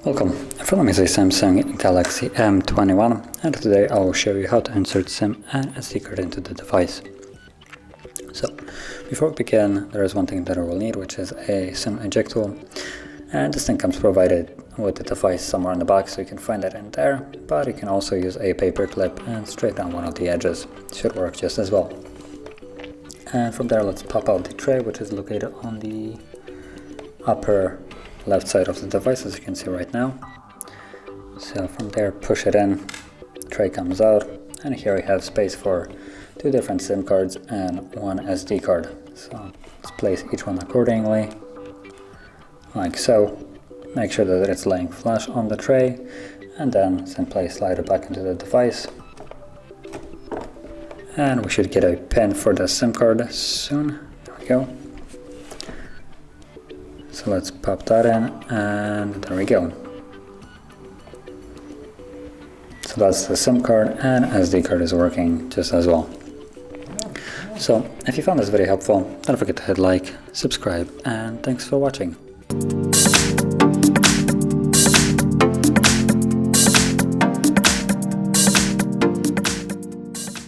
Welcome, in front of me is a Samsung Galaxy M21 and today I will show you how to insert SIM and SD card into the device. So, before we begin, there is one thing that I will need, which is a SIM eject tool, and this thing comes provided with the device somewhere on the back, so you can find it in there, but you can also use a paper clip and straighten out one of the edges. It should work just as well. And from there, let's pop out the tray, which is located on the upper left side of the device, as you can see right now. So from there, push it in, the tray comes out, and here we have space for 2 different SIM cards and 1 SD card. So let's place each one accordingly, like so. Make sure that it's laying flush on the tray, and then simply slide it back into the device. And we should get a pin for the SIM card soon. There we go. So let's pop that in, and there we go. So that's the SIM card, and SD card is working just as well. So if you found this video helpful, don't forget to hit like, subscribe, and thanks for watching.